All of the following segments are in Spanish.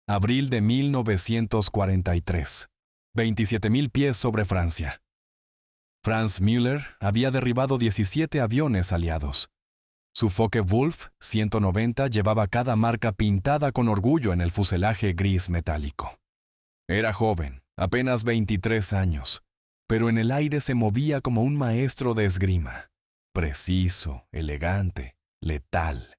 Abril de 1943. 27.000 pies sobre Francia. Franz Müller había derribado 17 aviones aliados. Su Focke-Wulf 190 llevaba cada marca pintada con orgullo en el fuselaje gris metálico. Era joven, apenas 23 años, pero en el aire se movía como un maestro de esgrima. Preciso, elegante, letal.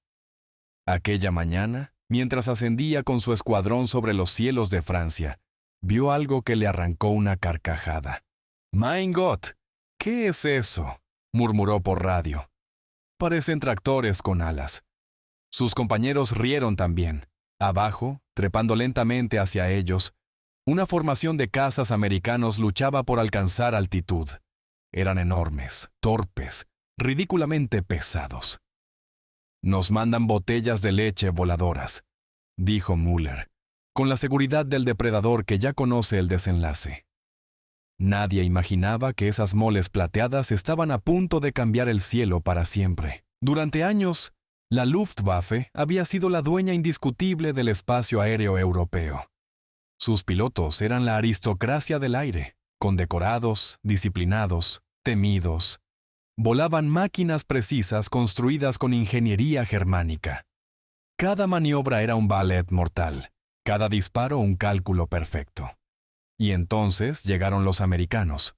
Aquella mañana, mientras ascendía con su escuadrón sobre los cielos de Francia, vio algo que le arrancó una carcajada. «Mein Gott, ¿qué es eso?», murmuró por radio. «Parecen tractores con alas». Sus compañeros rieron también. Abajo, trepando lentamente hacia ellos, una formación de cazas americanos luchaba por alcanzar altitud. Eran enormes, torpes, ridículamente pesados. «Nos mandan botellas de leche voladoras», dijo Müller, con la seguridad del depredador que ya conoce el desenlace. Nadie imaginaba que esas moles plateadas estaban a punto de cambiar el cielo para siempre. Durante años, la Luftwaffe había sido la dueña indiscutible del espacio aéreo europeo. Sus pilotos eran la aristocracia del aire, condecorados, disciplinados, temidos. Volaban máquinas precisas construidas con ingeniería germánica. Cada maniobra era un ballet mortal, cada disparo un cálculo perfecto. Y entonces llegaron los americanos,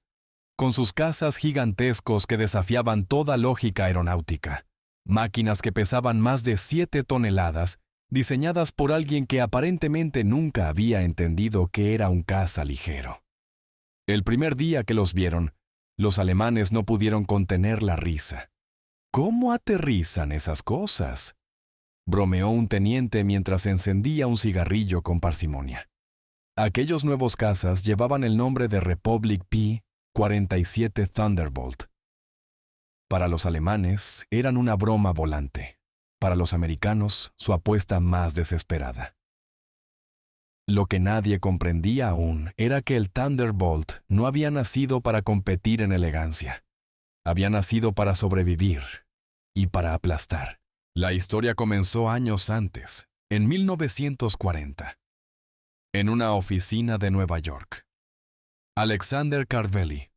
con sus cazas gigantescos que desafiaban toda lógica aeronáutica, máquinas que pesaban más de 7 toneladas, diseñadas por alguien que aparentemente nunca había entendido que era un caza ligero. El primer día que los vieron, los alemanes no pudieron contener la risa. «¿Cómo aterrizan esas cosas?», bromeó un teniente mientras encendía un cigarrillo con parsimonia. Aquellos nuevos cazas llevaban el nombre de Republic P-47 Thunderbolt. Para los alemanes eran una broma volante. Para los americanos, su apuesta más desesperada. Lo que nadie comprendía aún era que el Thunderbolt no había nacido para competir en elegancia. Había nacido para sobrevivir y para aplastar. La historia comenzó años antes, en 1940, en una oficina de Nueva York. Alexander Kartveli,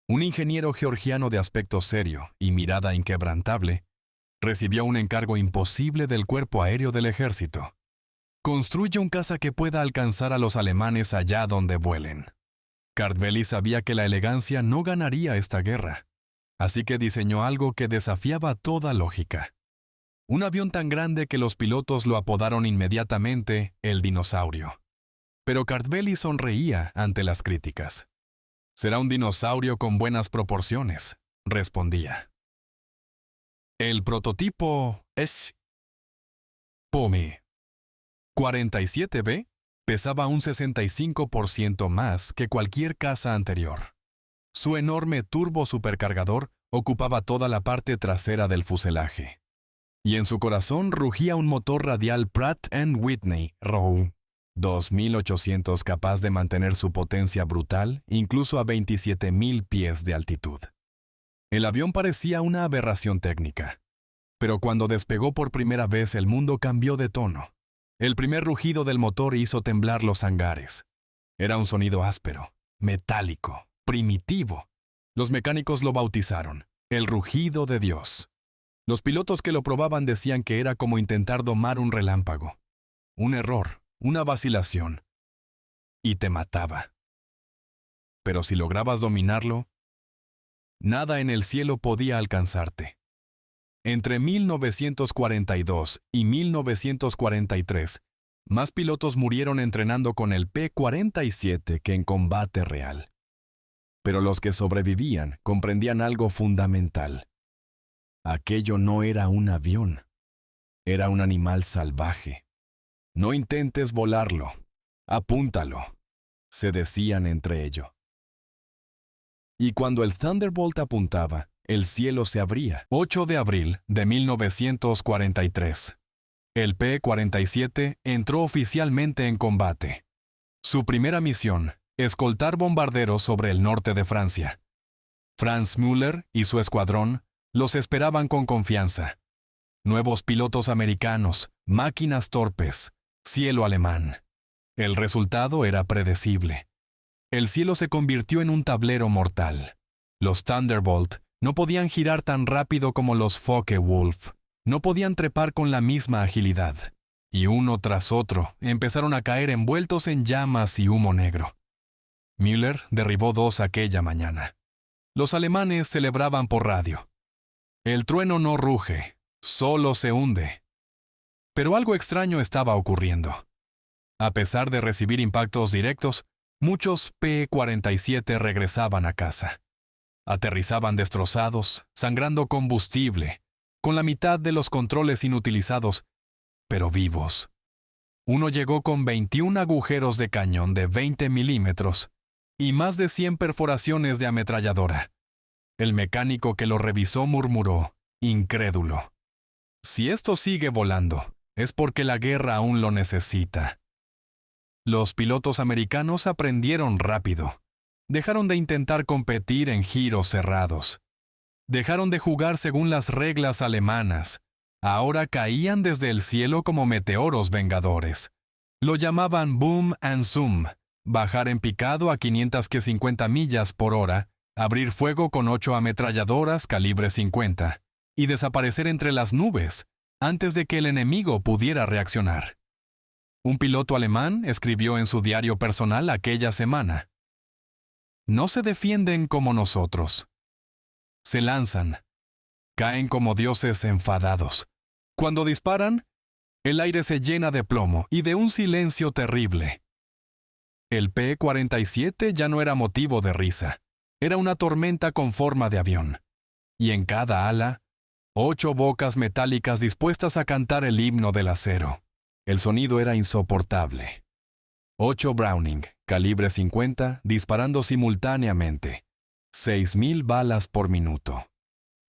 un ingeniero georgiano de aspecto serio y mirada inquebrantable, recibió un encargo imposible del Cuerpo Aéreo del Ejército. «Construye un caza que pueda alcanzar a los alemanes allá donde vuelen». Kartveli sabía que la elegancia no ganaría esta guerra, así que diseñó algo que desafiaba toda lógica. Un avión tan grande que los pilotos lo apodaron inmediatamente el dinosaurio. Pero Kartveli sonreía ante las críticas. «Será un dinosaurio con buenas proporciones», respondía. El prototipo es POMI 47B pesaba un 65% más que cualquier caza anterior. Su enorme turbo supercargador ocupaba toda la parte trasera del fuselaje. Y en su corazón rugía un motor radial Pratt & Whitney Rowe 2800 capaz de mantener su potencia brutal incluso a 27.000 pies de altitud. El avión parecía una aberración técnica. Pero cuando despegó por primera vez el mundo cambió de tono. El primer rugido del motor hizo temblar los hangares. Era un sonido áspero, metálico, primitivo. Los mecánicos lo bautizaron el rugido de Dios. Los pilotos que lo probaban decían que era como intentar domar un relámpago. Un error, una vacilación. Y te mataba. Pero si lograbas dominarlo, nada en el cielo podía alcanzarte. Entre 1942 y 1943, más pilotos murieron entrenando con el P-47 que en combate real. Pero los que sobrevivían comprendían algo fundamental. Aquello no era un avión, era un animal salvaje. «No intentes volarlo, apúntalo», se decían entre ellos. Y cuando el Thunderbolt apuntaba, el cielo se abría. 8 de abril de 1943. El P-47 entró oficialmente en combate. Su primera misión, escoltar bombarderos sobre el norte de Francia. Franz Müller y su escuadrón los esperaban con confianza. Nuevos pilotos americanos, máquinas torpes, cielo alemán. El resultado era predecible. El cielo se convirtió en un tablero mortal. Los Thunderbolt no podían girar tan rápido como los Focke-Wulf. No podían trepar con la misma agilidad. Y uno tras otro empezaron a caer envueltos en llamas y humo negro. Müller derribó 2 aquella mañana. Los alemanes celebraban por radio. El trueno no ruge, solo se hunde. Pero algo extraño estaba ocurriendo. A pesar de recibir impactos directos, muchos P-47 regresaban a casa. Aterrizaban destrozados, sangrando combustible, con la mitad de los controles inutilizados, pero vivos. Uno llegó con 21 agujeros de cañón de 20 milímetros y más de 100 perforaciones de ametralladora. El mecánico que lo revisó murmuró, incrédulo: si esto sigue volando, es porque la guerra aún lo necesita. Los pilotos americanos aprendieron rápido. Dejaron de intentar competir en giros cerrados. Dejaron de jugar según las reglas alemanas. Ahora caían desde el cielo como meteoros vengadores. Lo llamaban boom and zoom, bajar en picado a 550 millas por hora, abrir fuego con 8 ametralladoras calibre 50 y desaparecer entre las nubes antes de que el enemigo pudiera reaccionar. Un piloto alemán escribió en su diario personal aquella semana: no se defienden como nosotros. Se lanzan. Caen como dioses enfadados. Cuando disparan, el aire se llena de plomo y de un silencio terrible. El P-47 ya no era motivo de risa. Era una tormenta con forma de avión. Y en cada ala, 8 bocas metálicas dispuestas a cantar el himno del acero. El sonido era insoportable. 8 Browning, calibre 50, disparando simultáneamente. 6,000 balas por minuto.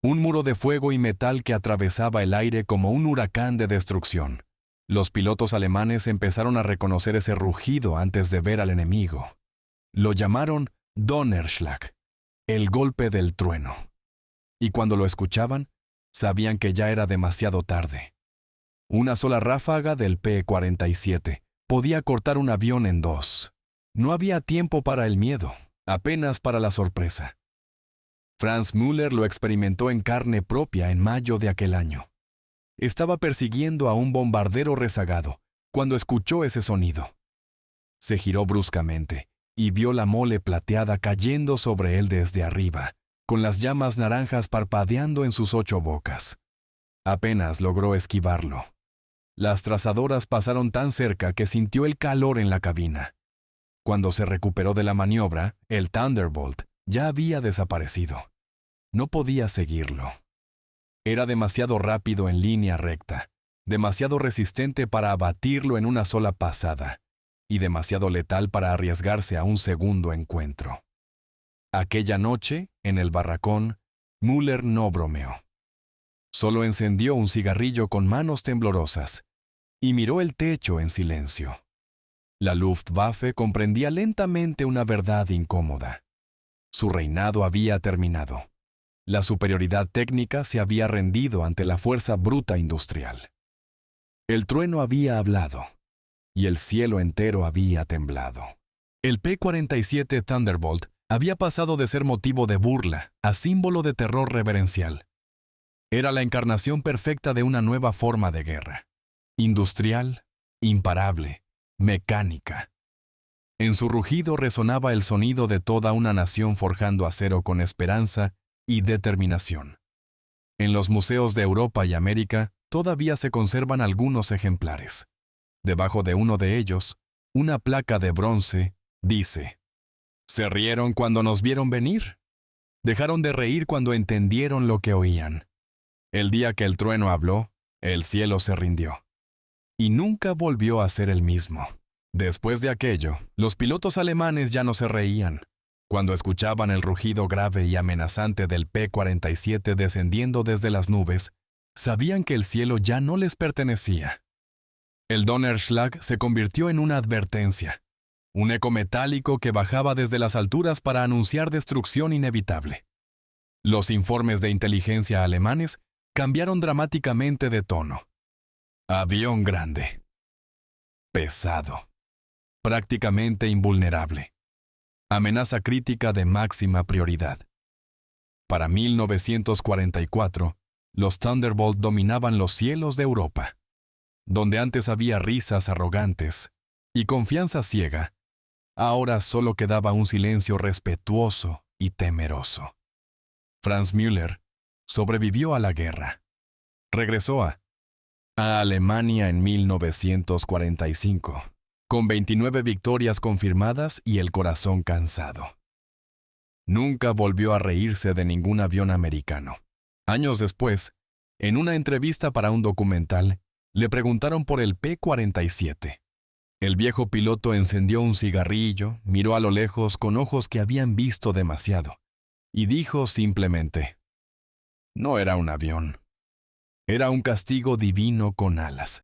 Un muro de fuego y metal que atravesaba el aire como un huracán de destrucción. Los pilotos alemanes empezaron a reconocer ese rugido antes de ver al enemigo. Lo llamaron Donnerschlag, el golpe del trueno. Y cuando lo escuchaban, sabían que ya era demasiado tarde. Una sola ráfaga del P-47 podía cortar un avión en 2. No había tiempo para el miedo, apenas para la sorpresa. Franz Müller lo experimentó en carne propia en mayo de aquel año. Estaba persiguiendo a un bombardero rezagado cuando escuchó ese sonido. Se giró bruscamente y vio la mole plateada cayendo sobre él desde arriba, con las llamas naranjas parpadeando en sus 8 bocas. Apenas logró esquivarlo. Las trazadoras pasaron tan cerca que sintió el calor en la cabina. Cuando se recuperó de la maniobra, el Thunderbolt ya había desaparecido. No podía seguirlo. Era demasiado rápido en línea recta, demasiado resistente para abatirlo en una sola pasada, y demasiado letal para arriesgarse a un segundo encuentro. Aquella noche, en el barracón, Müller no bromeó. Solo encendió un cigarrillo con manos temblorosas y miró el techo en silencio. La Luftwaffe comprendía lentamente una verdad incómoda. Su reinado había terminado. La superioridad técnica se había rendido ante la fuerza bruta industrial. El trueno había hablado, y el cielo entero había temblado. El P-47 Thunderbolt había pasado de ser motivo de burla a símbolo de terror reverencial. Era la encarnación perfecta de una nueva forma de guerra. Industrial, imparable, mecánica. En su rugido resonaba el sonido de toda una nación forjando acero con esperanza y determinación. En los museos de Europa y América todavía se conservan algunos ejemplares. Debajo de uno de ellos, una placa de bronce dice: «¿Se rieron cuando nos vieron venir? Dejaron de reír cuando entendieron lo que oían. El día que el trueno habló, el cielo se rindió. Y nunca volvió a ser el mismo». Después de aquello, los pilotos alemanes ya no se reían. Cuando escuchaban el rugido grave y amenazante del P-47 descendiendo desde las nubes, sabían que el cielo ya no les pertenecía. El Donnerschlag se convirtió en una advertencia, un eco metálico que bajaba desde las alturas para anunciar destrucción inevitable. Los informes de inteligencia alemanes cambiaron dramáticamente de tono. Avión grande. Pesado. prácticamente invulnerable. Amenaza crítica de máxima prioridad. Para 1944, los Thunderbolt dominaban los cielos de Europa. Donde antes había risas arrogantes y confianza ciega, ahora solo quedaba un silencio respetuoso y temeroso. Franz Müller sobrevivió a la guerra. Regresó a Alemania en 1945, con 29 victorias confirmadas y el corazón cansado. Nunca volvió a reírse de ningún avión americano. Años después, en una entrevista para un documental, le preguntaron por el P-47. El viejo piloto encendió un cigarrillo, miró a lo lejos con ojos que habían visto demasiado, y dijo simplemente: «No era un avión. Era un castigo divino con alas».